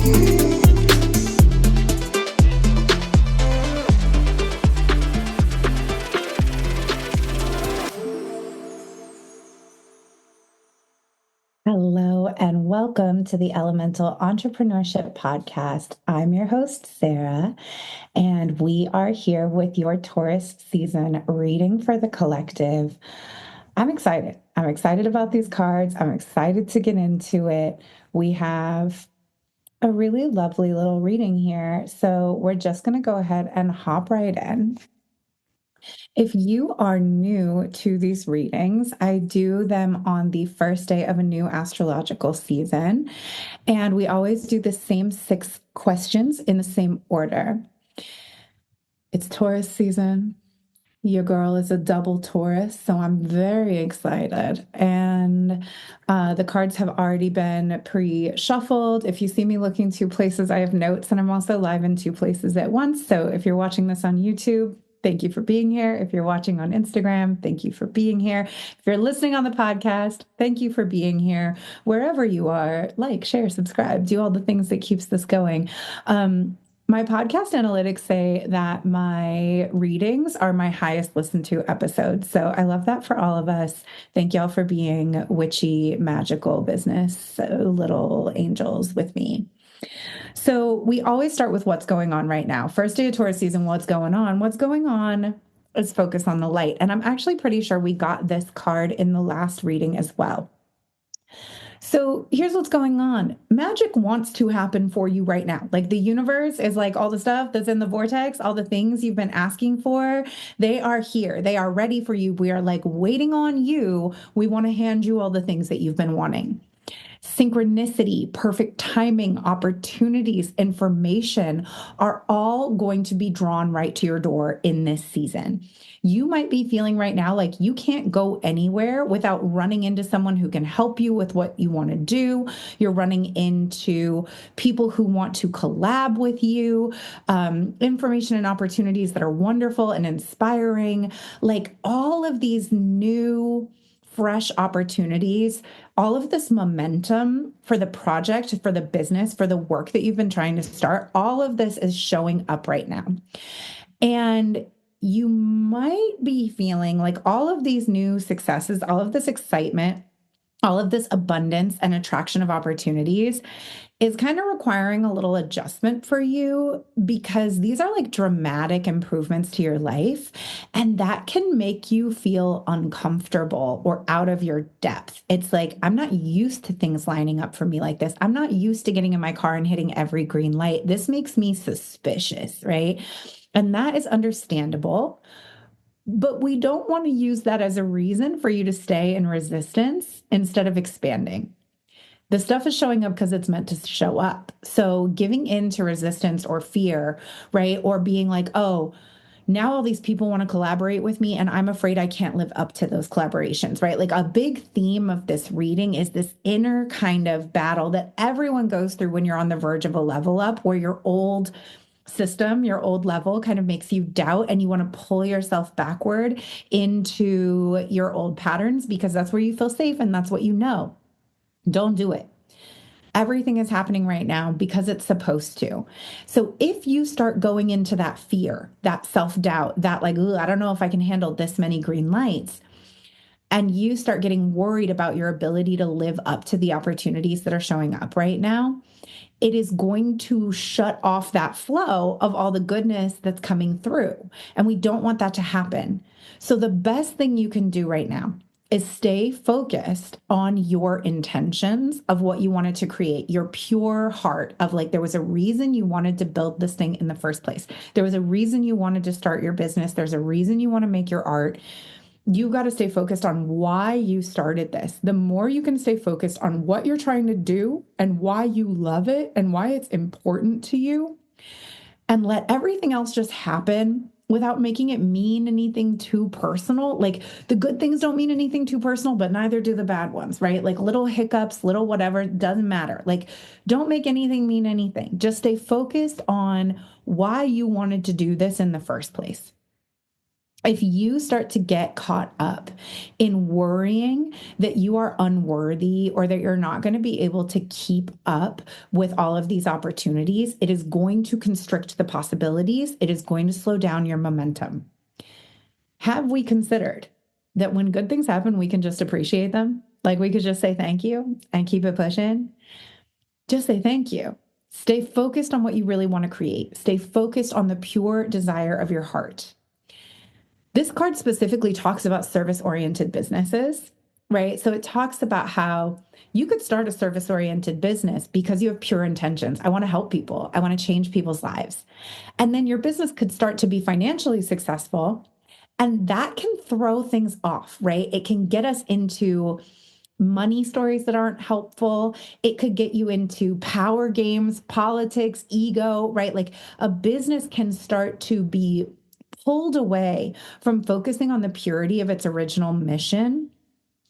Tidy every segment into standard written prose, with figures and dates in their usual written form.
Hello, and welcome to the Elemental Entrepreneurship Podcast. I'm your host, Sarah, and we are here with your Taurus season reading for the collective. I'm excited. I'm excited about these cards. I'm excited to get into it. We have a really lovely little reading here. So we're just going to go ahead and hop right in. If you are new to these readings, I do them on the first day of a new astrological season. And we always do the same 6 questions in the same order. It's Taurus season. Your girl is a double Taurus, so I'm very excited. And the cards have already been pre-shuffled. If you see me looking 2 places, I have notes, and I'm also live in 2 places at once. So if you're watching this on YouTube, thank you for being here. If you're watching on Instagram, thank you for being here. If you're listening on the podcast, thank you for being here. Wherever you are, like, share, subscribe, do all the things that keeps this going. My podcast analytics say that my readings are my highest listened to episodes. So I love that for all of us. Thank y'all for being witchy, magical business, little angels with me. So we always start with what's going on right now. First day of Taurus season, what's going on? What's going on is focus on the light. And I'm actually pretty sure we got this card in the last reading as well. So here's what's going on. Magic wants to happen for you right now. Like, the universe is like all the stuff that's in the vortex, all the things you've been asking for, they are here. They are ready for you. We are like waiting on you. We want to hand you all the things that you've been wanting. Synchronicity, perfect timing, opportunities, information are all going to be drawn right to your door in this season. You might be feeling right now like you can't go anywhere without running into someone who can help you with what you want to do. You're running into people who want to collab with you, information and opportunities that are wonderful and inspiring. Like, all of these new fresh opportunities, all of this momentum for the project, for the business, for the work that you've been trying to start, all of this is showing up right now. And you might be feeling like all of these new successes, all of this excitement, all of this abundance and attraction of opportunities is kind of requiring a little adjustment for you, because these are like dramatic improvements to your life. And that can make you feel uncomfortable or out of your depth. It's like, I'm not used to things lining up for me like this. I'm not used to getting in my car and hitting every green light. This makes me suspicious, right? And that is understandable. But we don't want to use that as a reason for you to stay in resistance instead of expanding. The stuff is showing up because it's meant to show up. So giving in to resistance or fear, right? Or being like, oh, now all these people want to collaborate with me and I'm afraid I can't live up to those collaborations, right? Like, a big theme of this reading is this inner kind of battle that everyone goes through when you're on the verge of a level up, where your old system, your old level kind of makes you doubt and you want to pull yourself backward into your old patterns because that's where you feel safe and that's what you know. Don't do it. Everything is happening right now because it's supposed to. So if you start going into that fear, that self-doubt, that like, I don't know if I can handle this many green lights, and you start getting worried about your ability to live up to the opportunities that are showing up right now, it is going to shut off that flow of all the goodness that's coming through. And we don't want that to happen. So the best thing you can do right now is stay focused on your intentions of what you wanted to create, your pure heart of like, there was a reason you wanted to build this thing in the first place. There was a reason you wanted to start your business. There's a reason you want to make your art. You got to stay focused on why you started this. The more you can stay focused on what you're trying to do and why you love it and why it's important to you, and let everything else just happen without making it mean anything too personal. Like, the good things don't mean anything too personal, but neither do the bad ones, right? Like, little hiccups, little whatever, doesn't matter. Like, don't make anything mean anything. Just stay focused on why you wanted to do this in the first place. If you start to get caught up in worrying that you are unworthy or that you're not going to be able to keep up with all of these opportunities, it is going to constrict the possibilities. It is going to slow down your momentum. Have we considered that when good things happen, we can just appreciate them? Like we could just say thank you and keep it pushing. Just say thank you. Stay focused on what you really want to create. Stay focused on the pure desire of your heart. This card specifically talks about service-oriented businesses, right? So it talks about how you could start a service-oriented business because you have pure intentions. I want to help people. I want to change people's lives. And then your business could start to be financially successful. And that can throw things off, right? It can get us into money stories that aren't helpful. It could get you into power games, politics, ego, right? Like a business can start to be pulled away from focusing on the purity of its original mission.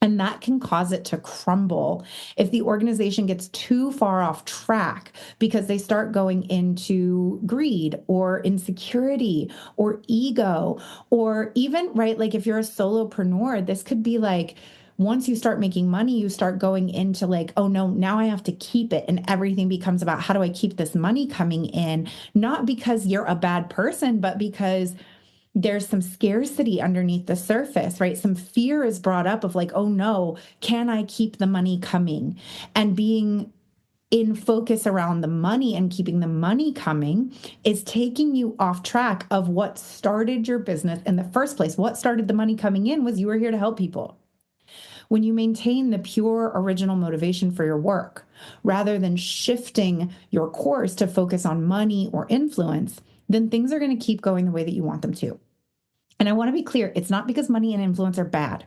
And that can cause it to crumble if the organization gets too far off track because they start going into greed or insecurity or ego, or even, right, like if you're a solopreneur, this could be like, once you start making money, you start going into like, oh no, now I have to keep it. And everything becomes about how do I keep this money coming in? Not because you're a bad person, but because there's some scarcity underneath the surface, right? Some fear is brought up of like, oh no, can I keep the money coming? And being in focus around the money and keeping the money coming is taking you off track of what started your business in the first place. What started the money coming in was you were here to help people. When you maintain the pure original motivation for your work, rather than shifting your course to focus on money or influence, then things are going to keep going the way that you want them to. And I want to be clear, it's not because money and influence are bad.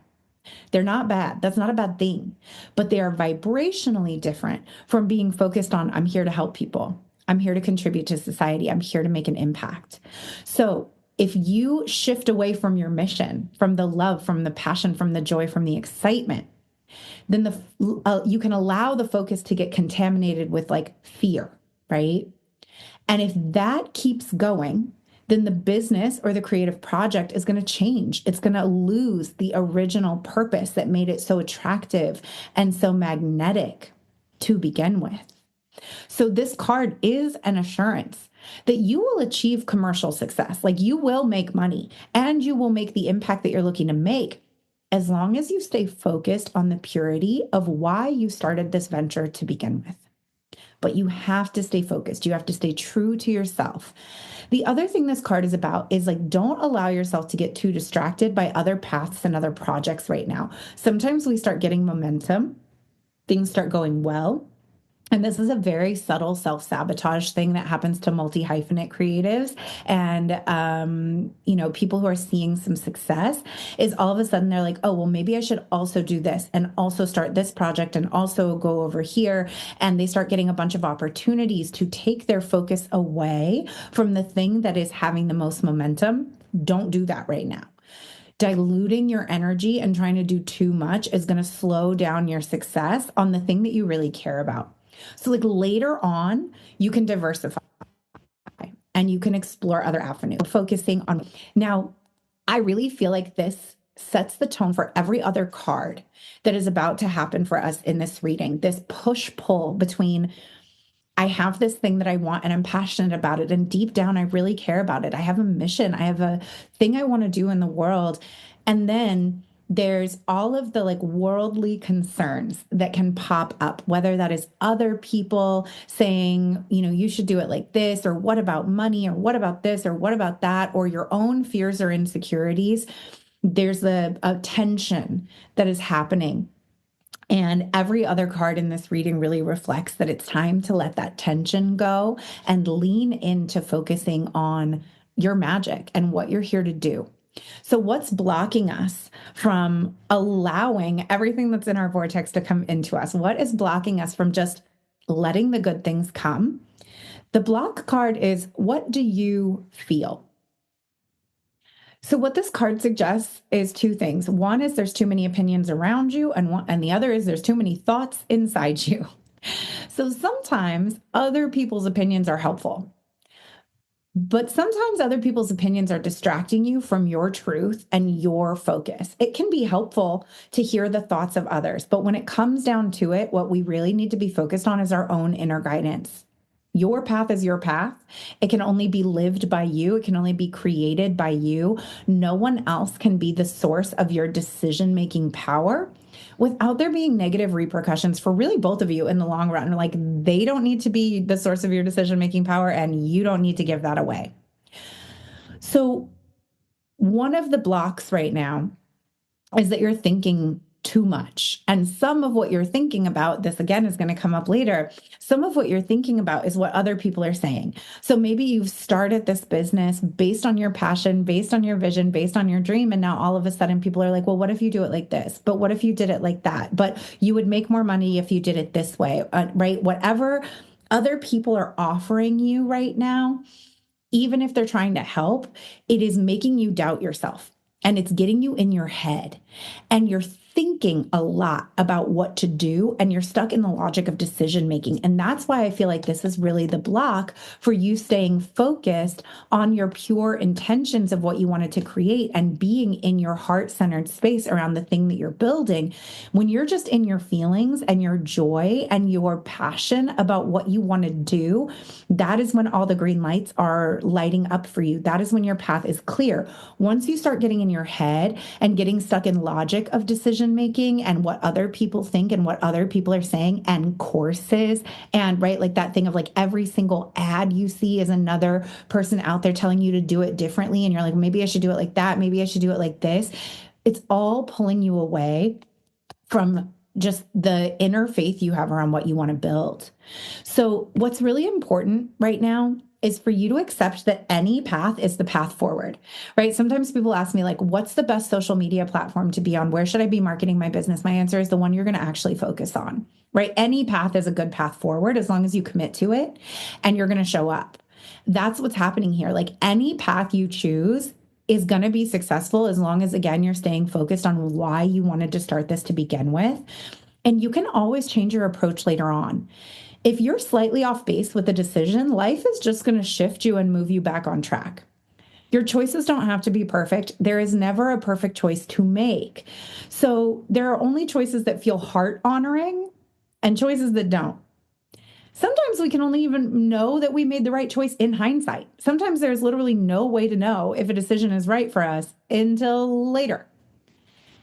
They're not bad. That's not a bad thing. But they are vibrationally different from being focused on, I'm here to help people. I'm here to contribute to society. I'm here to make an impact. So if you shift away from your mission, from the love, from the passion, from the joy, from the excitement, then you can allow the focus to get contaminated with like fear, right? And if that keeps going, then the business or the creative project is going to change. It's going to lose the original purpose that made it so attractive and so magnetic to begin with. So this card is an assurance that you will achieve commercial success. Like you will make money and you will make the impact that you're looking to make as long as you stay focused on the purity of why you started this venture to begin with. But you have to stay focused. You have to stay true to yourself. The other thing this card is about is like, don't allow yourself to get too distracted by other paths and other projects right now. Sometimes we start getting momentum, things start going well. And this is a very subtle self-sabotage thing that happens to multi-hyphenate creatives and, people who are seeing some success is all of a sudden they're like, oh, well, maybe I should also do this and also start this project and also go over here. And they start getting a bunch of opportunities to take their focus away from the thing that is having the most momentum. Don't do that right now. Diluting your energy and trying to do too much is going to slow down your success on the thing that you really care about. So like later on, you can diversify and you can explore other avenues, focusing on. Now, I really feel like this sets the tone for every other card that is about to happen for us in this reading, this push-pull between I have this thing that I want and I'm passionate about it. And deep down, I really care about it. I have a mission. I have a thing I want to do in the world. And then there's all of the like worldly concerns that can pop up, whether that is other people saying, you should do it like this, or what about money, or what about this, or what about that, or your own fears or insecurities. There's a tension that is happening. And every other card in this reading really reflects that it's time to let that tension go and lean into focusing on your magic and what you're here to do. So what's blocking us from allowing everything that's in our vortex to come into us? What is blocking us from just letting the good things come? The block card is, what do you feel? So what this card suggests is two things. One is there's too many opinions around you, and the other is there's too many thoughts inside you. So sometimes other people's opinions are helpful. But sometimes other people's opinions are distracting you from your truth and your focus. It can be helpful to hear the thoughts of others, but when it comes down to it, what we really need to be focused on is our own inner guidance. Your path is your path. It can only be lived by you. It can only be created by you. No one else can be the source of your decision-making power without there being negative repercussions for really both of you in the long run. Like, they don't need to be the source of your decision-making power, and you don't need to give that away. So one of the blocks right now is that you're thinking too much. And some of what you're thinking about, this again is going to come up later. Some of what you're thinking about is what other people are saying. So maybe you've started this business based on your passion, based on your vision, based on your dream. And now all of a sudden people are like, well, what if you do it like this? But what if you did it like that? But you would make more money if you did it this way, right? Whatever other people are offering you right now, even if they're trying to help, it is making you doubt yourself and it's getting you in your head and you're thinking a lot about what to do and you're stuck in the logic of decision making. And that's why I feel like this is really the block for you staying focused on your pure intentions of what you wanted to create and being in your heart-centered space around the thing that you're building. When you're just in your feelings and your joy and your passion about what you want to do, that is when all the green lights are lighting up for you. That is when your path is clear. Once you start getting in your head and getting stuck in logic of decision making and what other people think and what other people are saying and courses and right, like that thing of like every single ad you see is another person out there telling you to do it differently. And you're like, maybe I should do it like that. Maybe I should do it like this. It's all pulling you away from just the inner faith you have around what you want to build. So what's really important right now is for you to accept that any path is the path forward, right? Sometimes people ask me like, what's the best social media platform to be on? Where should I be marketing my business? My answer is the one you're going to actually focus on, right? Any path is a good path forward as long as you commit to it and you're going to show up. That's what's happening here. Like any path you choose is going to be successful as long as, again, you're staying focused on why you wanted to start this to begin with. And you can always change your approach later on. If you're slightly off base with a decision, life is just going to shift you and move you back on track. Your choices don't have to be perfect. There is never a perfect choice to make. So there are only choices that feel heart honoring and choices that don't. Sometimes we can only even know that we made the right choice in hindsight. Sometimes there's literally no way to know if a decision is right for us until later.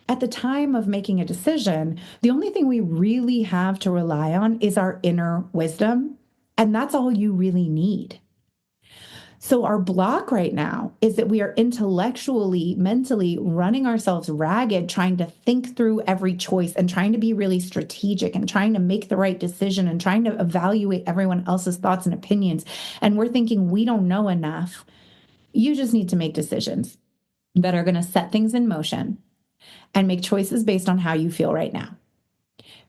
At the time of making a decision, the only thing we really have to rely on is our inner wisdom. And that's all you really need. So our block right now is that we are intellectually, mentally running ourselves ragged, trying to think through every choice and trying to be really strategic and trying to make the right decision and trying to evaluate everyone else's thoughts and opinions. And we're thinking we don't know enough. You just need to make decisions that are going to set things in motion and make choices based on how you feel right now.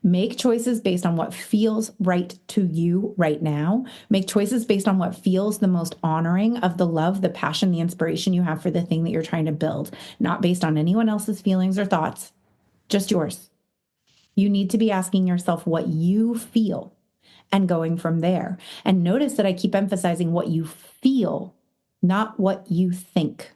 Make choices based on what feels right to you right now. Make choices based on what feels the most honoring of the love, the passion, the inspiration you have for the thing that you're trying to build, not based on anyone else's feelings or thoughts, just yours. You need to be asking yourself what you feel and going from there. And notice that I keep emphasizing what you feel, not what you think.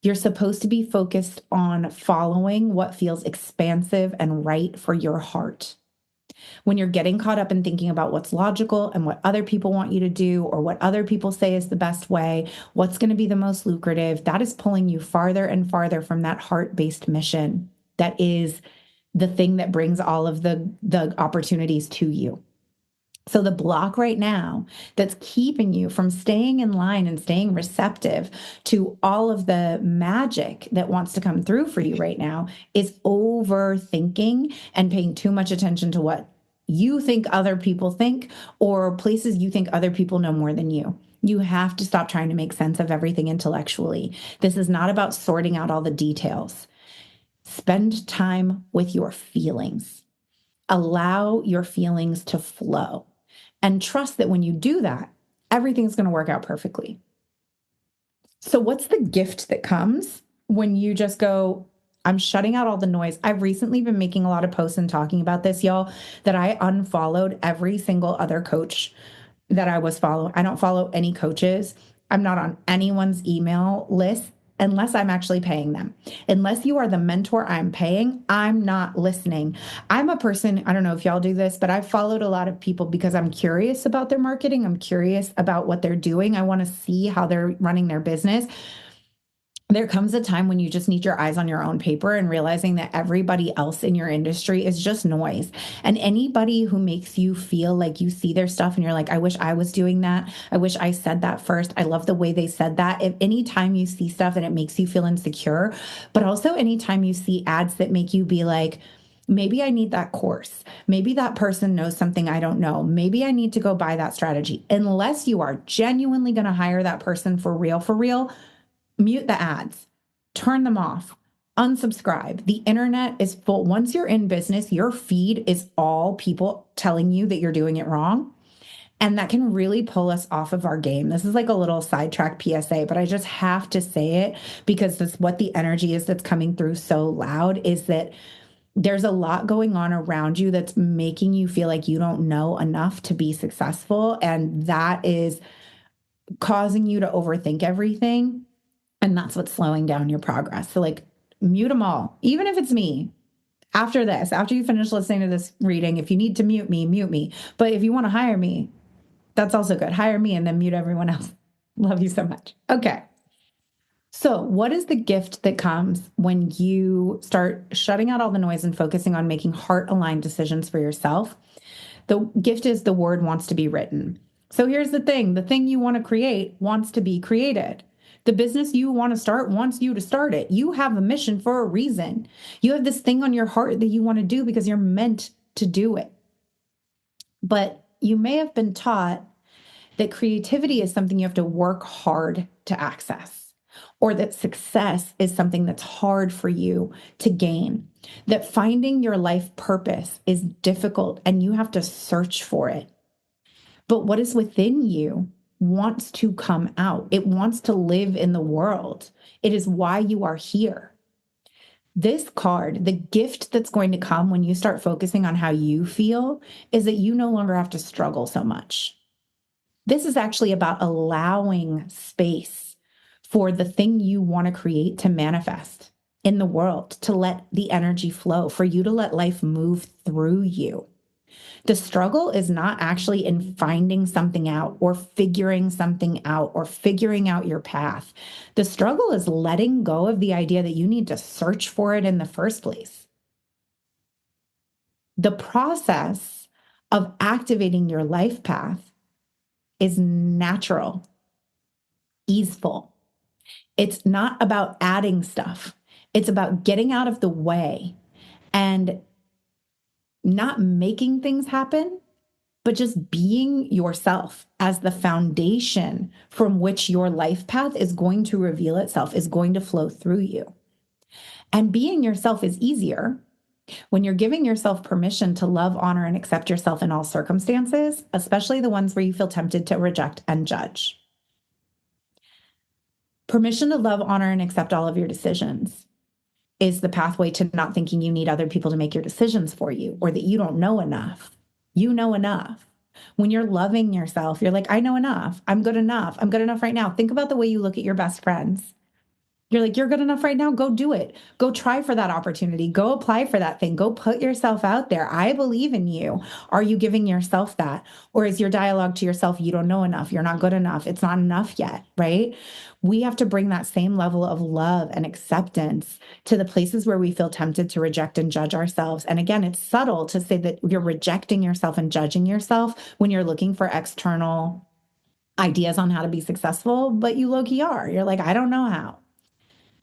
You're supposed to be focused on following what feels expansive and right for your heart. When you're getting caught up in thinking about what's logical and what other people want you to do or what other people say is the best way, what's going to be the most lucrative, that is pulling you farther and farther from that heart-based mission that is the thing that brings all of the opportunities to you. So the block right now that's keeping you from staying in line and staying receptive to all of the magic that wants to come through for you right now is overthinking and paying too much attention to what you think other people think or places you think other people know more than you. You have to stop trying to make sense of everything intellectually. This is not about sorting out all the details. Spend time with your feelings. Allow your feelings to flow. And trust that when you do that, everything's going to work out perfectly. So what's the gift that comes when you just go, I'm shutting out all the noise? I've recently been making a lot of posts and talking about this, y'all, that I unfollowed every single other coach that I was following. I don't follow any coaches. I'm not on anyone's email list unless I'm actually paying them. Unless you are the mentor I'm paying, I'm not listening. I'm a person, I don't know if y'all do this, but I've followed a lot of people because I'm curious about their marketing. I'm curious about what they're doing. I want to see how they're running their business. There comes a time when you just need your eyes on your own paper and realizing that everybody else in your industry is just noise. And anybody who makes you feel like you see their stuff and you're like, I wish I was doing that. I wish I said that first. I love the way they said that. If anytime you see stuff and it makes you feel insecure, but also anytime you see ads that make you be like, maybe I need that course. Maybe that person knows something I don't know. Maybe I need to go buy that strategy. Unless you are genuinely going to hire that person for real, mute the ads, turn them off, unsubscribe. The internet is full. Once you're in business, your feed is all people telling you that you're doing it wrong. And that can really pull us off of our game. This is like a little sidetrack PSA, but I just have to say it because that's what the energy is that's coming through so loud is that there's a lot going on around you that's making you feel like you don't know enough to be successful. And that is causing you to overthink everything. And that's what's slowing down your progress. So, like, mute them all, even if it's me. After this, after you finish listening to this reading, if you need to mute me, mute me. But if you want to hire me, that's also good. Hire me and then mute everyone else. Love you so much. Okay. So, what is the gift that comes when you start shutting out all the noise and focusing on making heart aligned decisions for yourself? The gift is the word wants to be written. So here's the thing you want to create wants to be created. The business you want to start wants you to start it. You have a mission for a reason. You have this thing on your heart that you want to do because you're meant to do it. But you may have been taught that creativity is something you have to work hard to access, or that success is something that's hard for you to gain, that finding your life purpose is difficult and you have to search for it. But what is within you wants to come out. It wants to live in the world. It is why you are here. This card, the gift that's going to come when you start focusing on how you feel, is that you no longer have to struggle so much. This is actually about allowing space for the thing you want to create to manifest in the world, to let the energy flow, for you to let life move through you. The struggle is not actually in finding something out or figuring something out or figuring out your path. The struggle is letting go of the idea that you need to search for it in the first place. The process of activating your life path is natural, easeful. It's not about adding stuff. It's about getting out of the way and not making things happen, but just being yourself as the foundation from which your life path is going to reveal itself, is going to flow through you. And being yourself is easier when you're giving yourself permission to love, honor, and accept yourself in all circumstances, especially the ones where you feel tempted to reject and judge. Permission to love, honor, and accept all of your decisions is the pathway to not thinking you need other people to make your decisions for you, or that you don't know enough. You know enough. When you're loving yourself, you're like, I know enough. I'm good enough. I'm good enough right now. Think about the way you look at your best friends. You're like, you're good enough right now. Go do it. Go try for that opportunity. Go apply for that thing. Go put yourself out there. I believe in you. Are you giving yourself that? Or is your dialogue to yourself, you don't know enough. You're not good enough. It's not enough yet, right? We have to bring that same level of love and acceptance to the places where we feel tempted to reject and judge ourselves. And again, it's subtle to say that you're rejecting yourself and judging yourself when you're looking for external ideas on how to be successful, but you low-key are. You're like, I don't know how.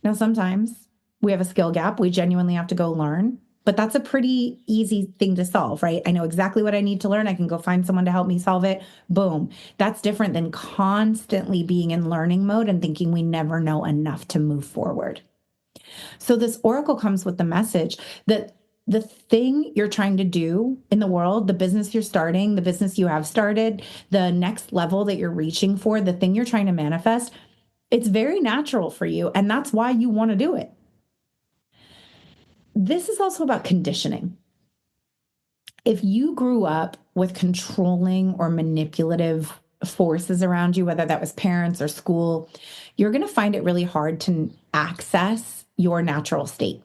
Now, sometimes we have a skill gap. We genuinely have to go learn, but that's a pretty easy thing to solve, right? I know exactly what I need to learn. I can go find someone to help me solve it. Boom. That's different than constantly being in learning mode and thinking we never know enough to move forward. So this oracle comes with the message that the thing you're trying to do in the world, the business you're starting, the business you have started, the next level that you're reaching for, the thing you're trying to manifest, it's very natural for you, and that's why you want to do it. This is also about conditioning. If you grew up with controlling or manipulative forces around you, whether that was parents or school, you're going to find it really hard to access your natural state.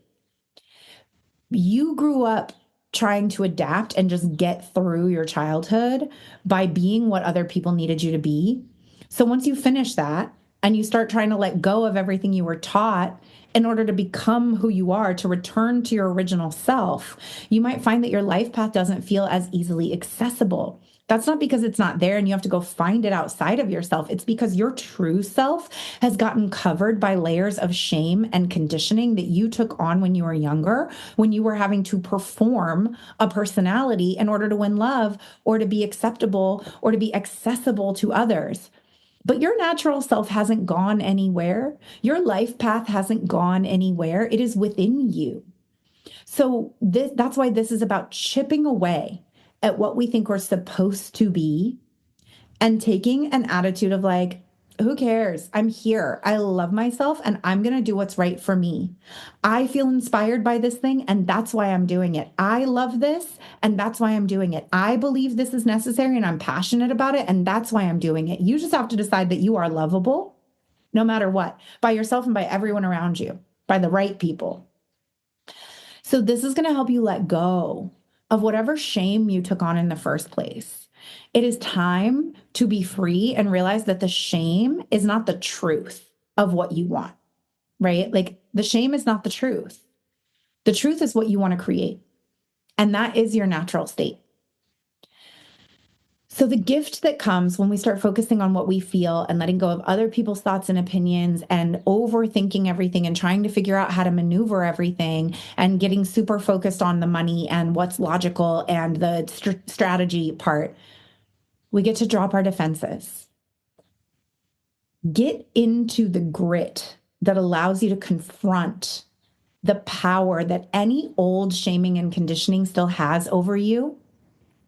You grew up trying to adapt and just get through your childhood by being what other people needed you to be. So once you finish that and you start trying to let go of everything you were taught in order to become who you are, to return to your original self, you might find that your life path doesn't feel as easily accessible. That's not because it's not there and you have to go find it outside of yourself. It's because your true self has gotten covered by layers of shame and conditioning that you took on when you were younger, when you were having to perform a personality in order to win love or to be acceptable or to be accessible to others. But your natural self hasn't gone anywhere. Your life path hasn't gone anywhere. It is within you. So that's why this is about chipping away at what we think we're supposed to be and taking an attitude of like, who cares? I'm here. I love myself and I'm going to do what's right for me. I feel inspired by this thing and that's why I'm doing it. I love this and that's why I'm doing it. I believe this is necessary and I'm passionate about it and that's why I'm doing it. You just have to decide that you are lovable no matter what, by yourself and by everyone around you, by the right people. So this is going to help you let go of whatever shame you took on in the first place. It is time to be free and realize that the shame is not the truth of what you want, right? Like the shame is not the truth. The truth is what you want to create. And that is your natural state. So the gift that comes when we start focusing on what we feel and letting go of other people's thoughts and opinions and overthinking everything and trying to figure out how to maneuver everything and getting super focused on the money and what's logical and the strategy part, we get to drop our defenses. Get into the grit that allows you to confront the power that any old shaming and conditioning still has over you.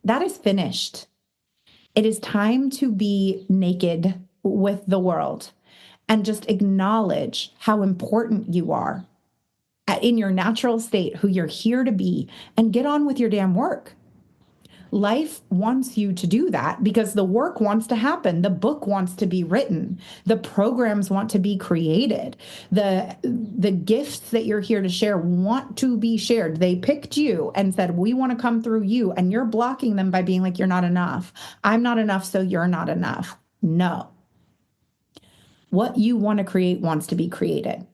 That is finished. It is time to be naked with the world and just acknowledge how important you are in your natural state, who you're here to be, and get on with your damn work. Life wants you to do that because the work wants to happen. The book wants to be written. The programs want to be created. The gifts that you're here to share want to be shared. They picked you and said, we want to come through you. And you're blocking them by being like, you're not enough. I'm not enough, so you're not enough. No. What you want to create wants to be created.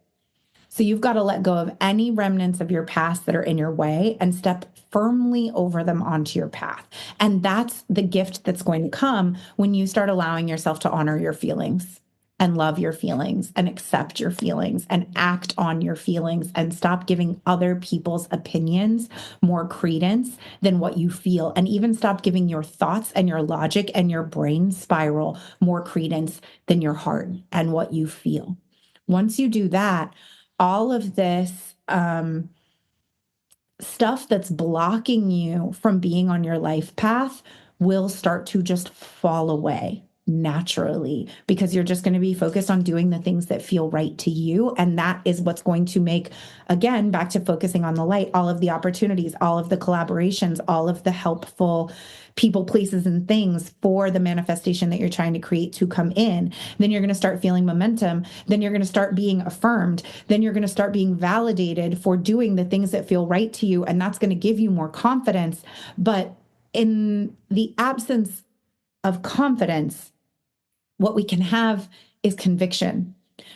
So you've got to let go of any remnants of your past that are in your way and step firmly over them onto your path. And that's the gift that's going to come when you start allowing yourself to honor your feelings and love your feelings and accept your feelings and act on your feelings and stop giving other people's opinions more credence than what you feel. And even stop giving your thoughts and your logic and your brain spiral more credence than your heart and what you feel. Once you do that, all of this stuff that's blocking you from being on your life path will start to just fall away naturally because you're just going to be focused on doing the things that feel right to you. And that is what's going to make, again, back to focusing on the light, all of the opportunities, all of the collaborations, all of the helpful people, places, and things for the manifestation that you're trying to create to come in. Then you're going to start feeling momentum. Then you're going to start being affirmed. Then you're going to start being validated for doing the things that feel right to you. And that's going to give you more confidence. But in the absence of confidence, what we can have is conviction,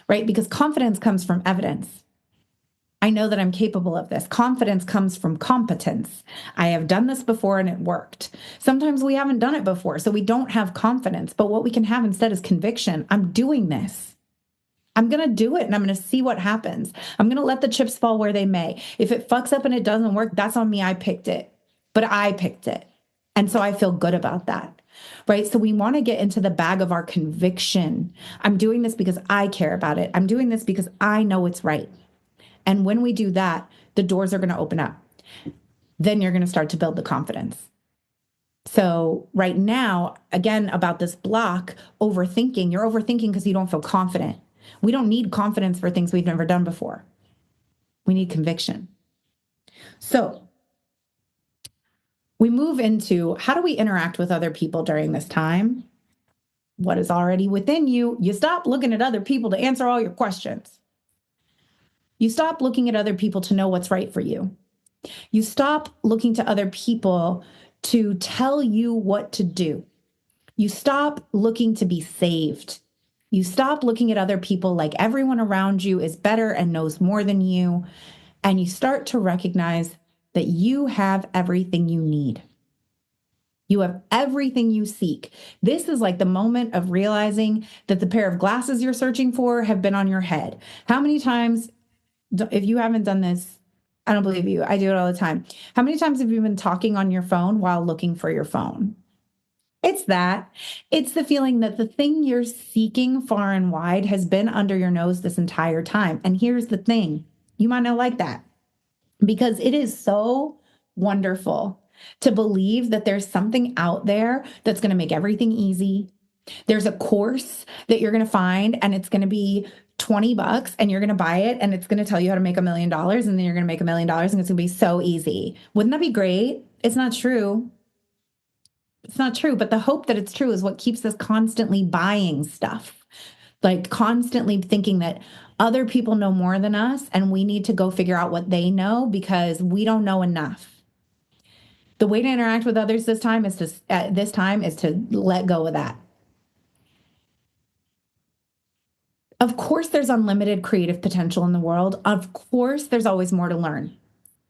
right? Because confidence comes from evidence. I know that I'm capable of this. Confidence comes from competence. I have done this before and it worked. Sometimes we haven't done it before, so we don't have confidence. But what we can have instead is conviction. I'm doing this. I'm going to do it and I'm going to see what happens. I'm going to let the chips fall where they may. If it fucks up and it doesn't work, that's on me. I picked it, but I picked it. And so I feel good about that. Right? So we want to get into the bag of our conviction. I'm doing this because I care about it. I'm doing this because I know it's right. And when we do that, the doors are going to open up. Then you're going to start to build the confidence. So right now, again, about this block, overthinking, you're overthinking because you don't feel confident. We don't need confidence for things we've never done before. We need conviction. So we move into how do we interact with other people during this time? What is already within you? You stop looking at other people to answer all your questions. You stop looking at other people to know what's right for you. You stop looking to other people to tell you what to do. You stop looking to be saved. You stop looking at other people like everyone around you is better and knows more than you. And you start to recognize that you have everything you need. You have everything you seek. This is like the moment of realizing that the pair of glasses you're searching for have been on your head. How many times, if you haven't done this, I don't believe you. I do it all the time. How many times have you been talking on your phone while looking for your phone? It's that. It's the feeling that the thing you're seeking far and wide has been under your nose this entire time. And here's the thing, you might not like that because it is so wonderful to believe that there's something out there that's going to make everything easy. There's a course that you're going to find and it's going to be $20 and you're going to buy it and it's going to tell you how to make $1 million and then you're going to make $1 million and it's going to be so easy. Wouldn't that be great? It's not true. It's not true, but the hope that it's true is what keeps us constantly buying stuff, like constantly thinking that other people know more than us and we need to go figure out what they know because we don't know enough. The way to interact with others this time is to at this time is to let go of that. Of course, there's unlimited creative potential in the world. Of course, there's always more to learn.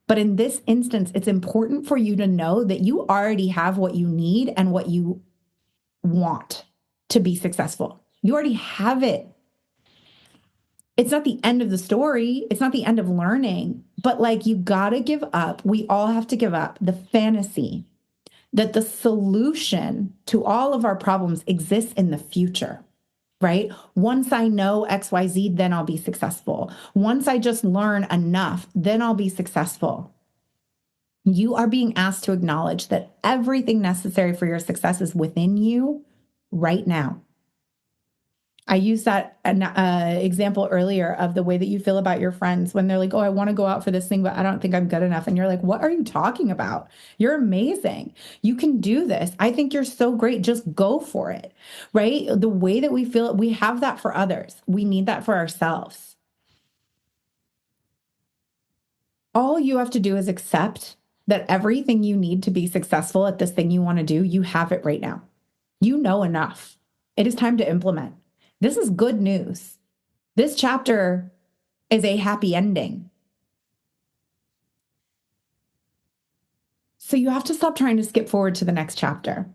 But in this instance, it's important for you to know that you already have what you need and what you want to be successful. You already have it. It's not the end of the story. It's not the end of learning, but like you got to give up. We all have to give up the fantasy that the solution to all of our problems exists in the future, right? Once I know XYZ, then I'll be successful. Once I just learn enough, then I'll be successful. You are being asked to acknowledge that everything necessary for your success is within you right now. I used that example earlier of the way that you feel about your friends when they're like, oh, I want to go out for this thing, but I don't think I'm good enough. And you're like, what are you talking about? You're amazing. You can do this. I think you're so great. Just go for it, right? The way that we feel, we have that for others. We need that for ourselves. All you have to do is accept that everything you need to be successful at this thing you want to do, you have it right now. You know enough. It is time to implement. This is good news. This chapter is a happy ending. So you have to stop trying to skip forward to the next chapter.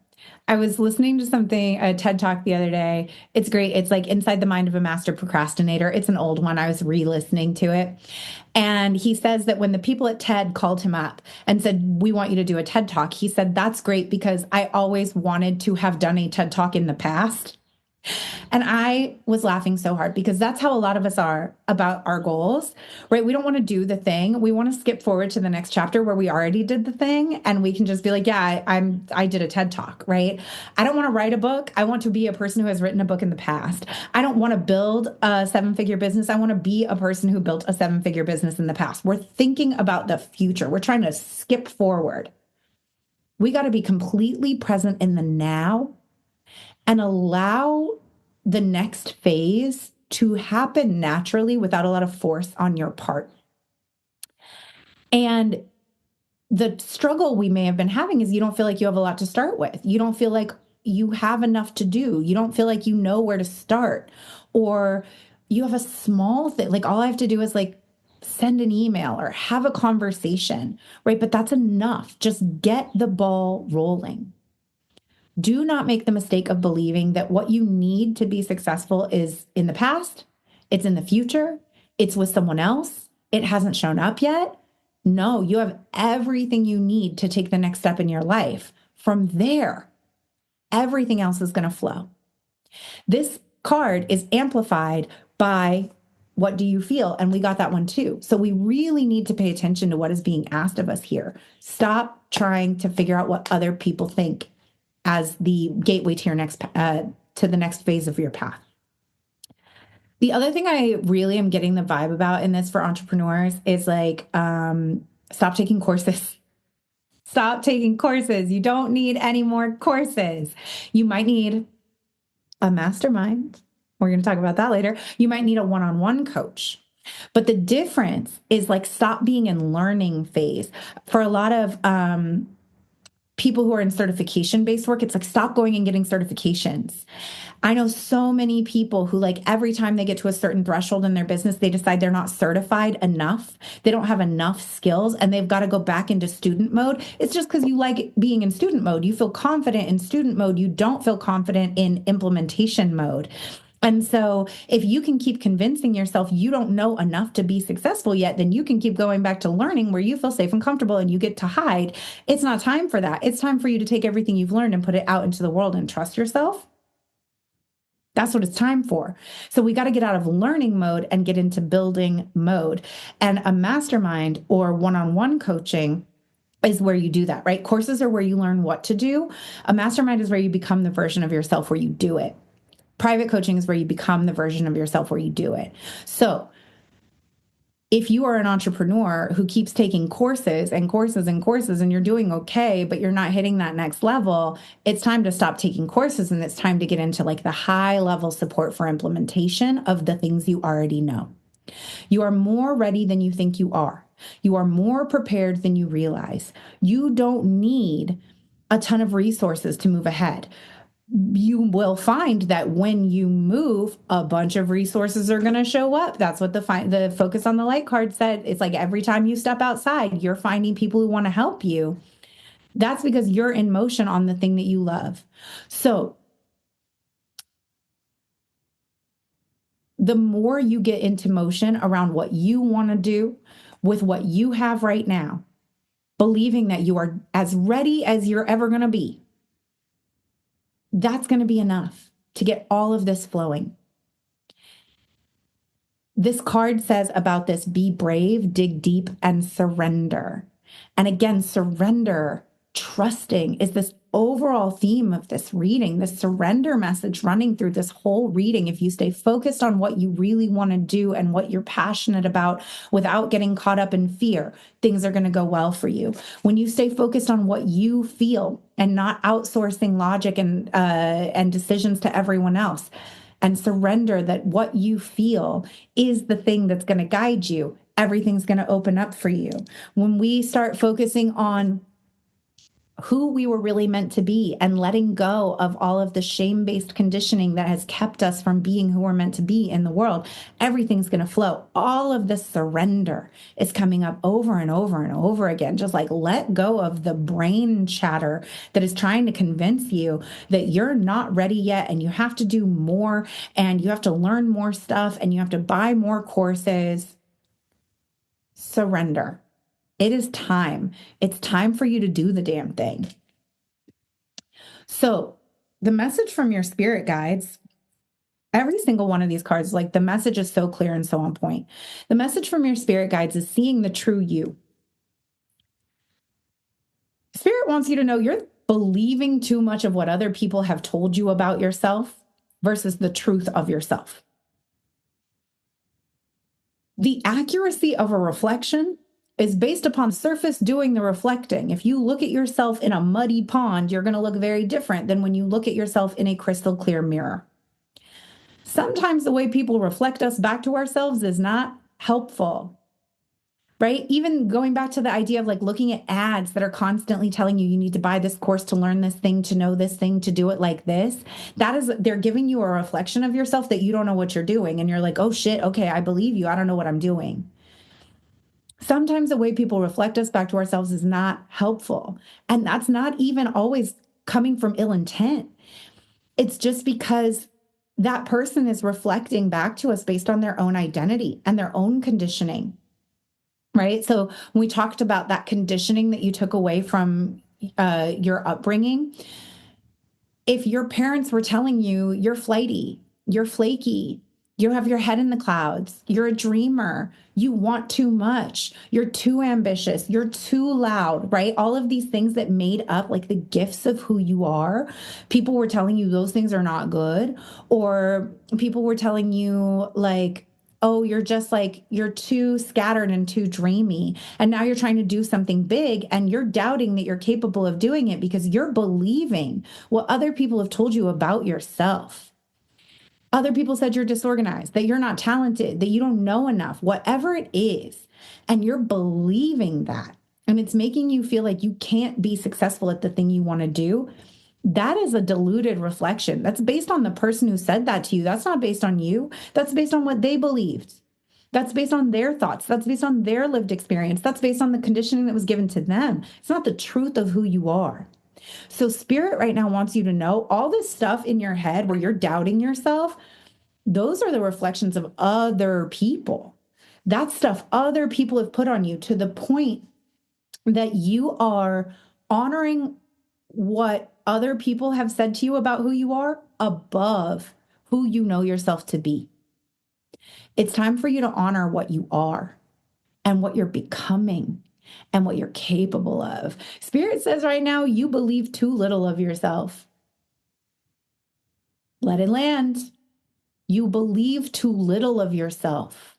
I was listening to something, a TED Talk the other day. It's great. It's like Inside the Mind of a Master Procrastinator. It's an old one. I was re-listening to it. And he says that when the people at TED called him up and said, we want you to do a TED Talk, he said, that's great because I always wanted to have done a TED Talk in the past. And I was laughing so hard because that's how a lot of us are about our goals, right? We don't want to do the thing. We want to skip forward to the next chapter where we already did the thing and we can just be like, yeah, I did a TED Talk, right? I don't want to write a book. I want to be a person who has written a book in the past. I don't want to build a seven-figure business. I want to be a person who built a seven-figure business in the past. We're thinking about the future. We're trying to skip forward. We got to be completely present in the now and allow the next phase to happen naturally without a lot of force on your part. And the struggle we may have been having is you don't feel like you have a lot to start with. You don't feel like you have enough to do. You don't feel like you know where to start, or you have a small thing. Like all I have to do is like send an email or have a conversation, right? But that's enough. Just get the ball rolling. Do not make the mistake of believing that what you need to be successful is in the past, it's in the future, it's with someone else, it hasn't shown up yet. No, you have everything you need to take the next step in your life. From there, everything else is going to flow. This card is amplified by what do you feel? And we got that one too. So we really need to pay attention to what is being asked of us here. Stop trying to figure out what other people think as the gateway to your next to the next phase of your path. The other thing I really am getting the vibe about in this for entrepreneurs is like stop taking courses. Stop taking courses. You don't need any more courses. You might need a mastermind. We're going to talk about that later. You might need a one-on-one coach. But the difference is like stop being in learning phase. For a lot of people who are in certification based work, it's like stop going and getting certifications. I know so many people who, like, every time they get to a certain threshold in their business, they decide they're not certified enough. They don't have enough skills and they've got to go back into student mode. It's just because you like being in student mode. You feel confident in student mode. You don't feel confident in implementation mode. And so if you can keep convincing yourself you don't know enough to be successful yet, then you can keep going back to learning where you feel safe and comfortable and you get to hide. It's not time for that. It's time for you to take everything you've learned and put it out into the world and trust yourself. That's what it's time for. So we got to get out of learning mode and get into building mode. And a mastermind or one-on-one coaching is where you do that, right? Courses are where you learn what to do. A mastermind is where you become the version of yourself where you do it. Private coaching is where you become the version of yourself where you do it. So if you are an entrepreneur who keeps taking courses and courses and courses and you're doing okay, but you're not hitting that next level, it's time to stop taking courses and it's time to get into like the high level support for implementation of the things you already know. You are more ready than you think you are. You are more prepared than you realize. You don't need a ton of resources to move ahead. You will find that when you move, a bunch of resources are going to show up. That's what the focus on the light card said. It's like every time you step outside, you're finding people who want to help you. That's because you're in motion on the thing that you love. So the more you get into motion around what you want to do with what you have right now, believing that you are as ready as you're ever going to be, that's going to be enough to get all of this flowing. This card says about this: be brave, dig deep, and surrender. And again, surrender, trusting is this overall theme of this reading, this surrender message running through this whole reading. If you stay focused on what you really want to do and what you're passionate about without getting caught up in fear, things are going to go well for you. When you stay focused on what you feel and not outsourcing logic and decisions to everyone else, and surrender that what you feel is the thing that's going to guide you, everything's going to open up for you. When we start focusing on who we were really meant to be and letting go of all of the shame-based conditioning that has kept us from being who we're meant to be in the world, everything's going to flow. All of the surrender is coming up over and over and over again. Just like let go of the brain chatter that is trying to convince you that you're not ready yet and you have to do more and you have to learn more stuff and you have to buy more courses. Surrender. It is time. It's time for you to do the damn thing. So the message from your spirit guides, every single one of these cards, like the message is so clear and so on point. The message from your spirit guides is seeing the true you. Spirit wants you to know you're believing too much of what other people have told you about yourself versus the truth of yourself. The accuracy of a reflection is based upon surface doing the reflecting. If you look at yourself in a muddy pond, you're going to look very different than when you look at yourself in a crystal clear mirror. Sometimes the way people reflect us back to ourselves is not helpful, right? Even going back to the idea of like looking at ads that are constantly telling you need to buy this course to learn this thing, to know this thing, to do it like this. That is, they're giving you a reflection of yourself that you don't know what you're doing. And you're like, oh shit, okay, I believe you. I don't know what I'm doing. Sometimes the way people reflect us back to ourselves is not helpful. And that's not even always coming from ill intent. It's just because that person is reflecting back to us based on their own identity and their own conditioning, right? So when we talked about that conditioning that you took away from your upbringing, if your parents were telling you you're flighty, you're flaky, you have your head in the clouds, you're a dreamer, you want too much, you're too ambitious, you're too loud, right? All of these things that made up like the gifts of who you are, people were telling you those things are not good, or people were telling you like, oh, you're just like, you're too scattered and too dreamy. And now you're trying to do something big and you're doubting that you're capable of doing it because you're believing what other people have told you about yourself. Other people said you're disorganized, that you're not talented, that you don't know enough, whatever it is. And you're believing that. And it's making you feel like you can't be successful at the thing you want to do. That is a diluted reflection. That's based on the person who said that to you. That's not based on you. That's based on what they believed. That's based on their thoughts. That's based on their lived experience. That's based on the conditioning that was given to them. It's not the truth of who you are. So spirit right now wants you to know all this stuff in your head where you're doubting yourself. Those are the reflections of other people. That stuff other people have put on you to the point that you are honoring what other people have said to you about who you are above who you know yourself to be. It's time for you to honor what you are and what you're becoming and what you're capable of. Spirit says right now, you believe too little of yourself. Let it land. You believe too little of yourself.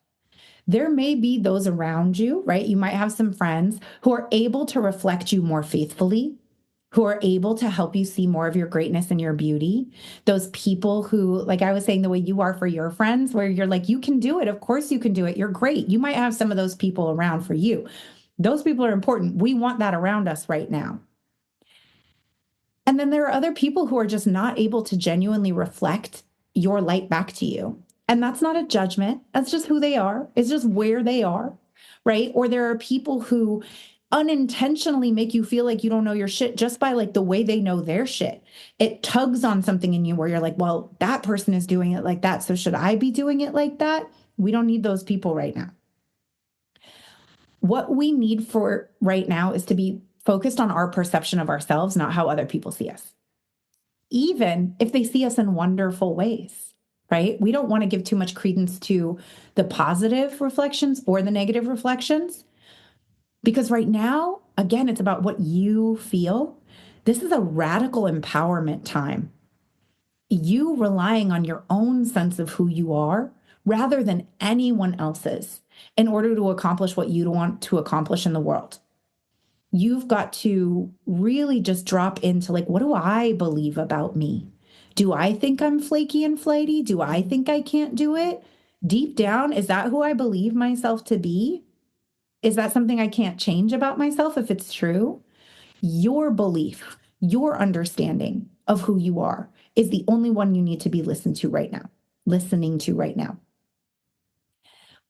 There may be those around you, right? You might have some friends who are able to reflect you more faithfully, who are able to help you see more of your greatness and your beauty. Those people who, like I was saying, the way you are for your friends, where you're like, you can do it. Of course you can do it. You're great. You might have some of those people around for you. Those people are important. We want that around us right now. And then there are other people who are just not able to genuinely reflect your light back to you. And that's not a judgment. That's just who they are. It's just where they are, right? Or there are people who unintentionally make you feel like you don't know your shit just by like the way they know their shit. It tugs on something in you where you're like, well, that person is doing it like that. So should I be doing it like that? We don't need those people right now. What we need for right now is to be focused on our perception of ourselves, not how other people see us, even if they see us in wonderful ways, right? We don't want to give too much credence to the positive reflections or the negative reflections, because right now, again, it's about what you feel. This is a radical empowerment time. You relying on your own sense of who you are rather than anyone else's in order to accomplish what you want to accomplish in the world. You've got to really just drop into like, what do I believe about me? Do I think I'm flaky and flighty? Do I think I can't do it? Deep down, is that who I believe myself to be? Is that something I can't change about myself if it's true? Your belief, your understanding of who you are is the only one you need to be listening to right now.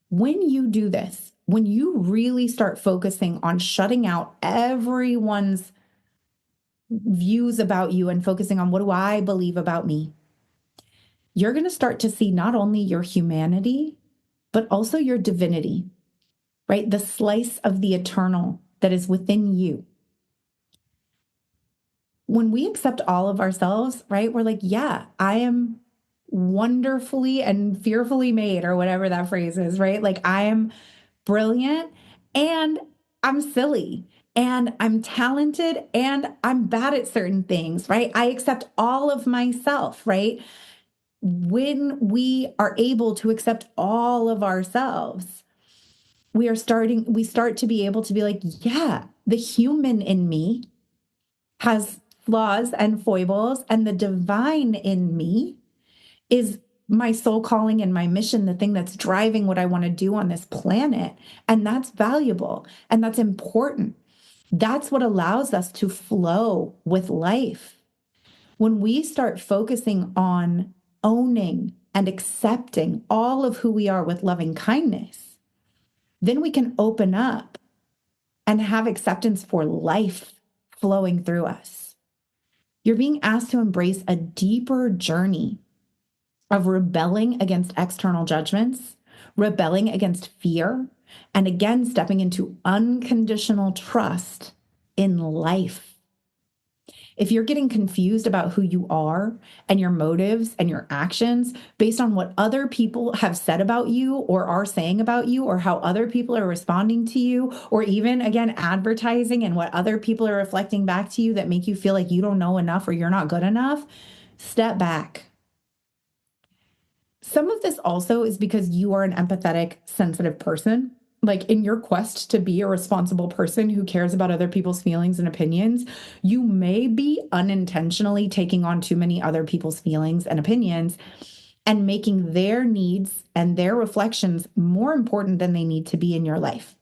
When you do this, when you really start focusing on shutting out everyone's views about you and focusing on what do I believe about me, you're going to start to see not only your humanity, but also your divinity, right? The slice of the eternal that is within you. When we accept all of ourselves, right? We're like, yeah, I am wonderfully and fearfully made, or whatever that phrase is, right? Like I am brilliant and I'm silly and I'm talented and I'm bad at certain things, right? I accept all of myself, right? When we are able to accept all of ourselves, we start to be able to be like, yeah, the human in me has flaws and foibles, and the divine in me is my soul calling and my mission, the thing that's driving what I want to do on this planet. And that's valuable and that's important. That's what allows us to flow with life. When we start focusing on owning and accepting all of who we are with loving kindness, then we can open up and have acceptance for life flowing through us. You're being asked to embrace a deeper journey of rebelling against external judgments, rebelling against fear, and again, stepping into unconditional trust in life. If you're getting confused about who you are and your motives and your actions based on what other people have said about you or are saying about you, or how other people are responding to you, or even, again, advertising and what other people are reflecting back to you that make you feel like you don't know enough or you're not good enough, step back. Some of this also is because you are an empathetic, sensitive person. Like in your quest to be a responsible person who cares about other people's feelings and opinions, you may be unintentionally taking on too many other people's feelings and opinions and making their needs and their reflections more important than they need to be in your life.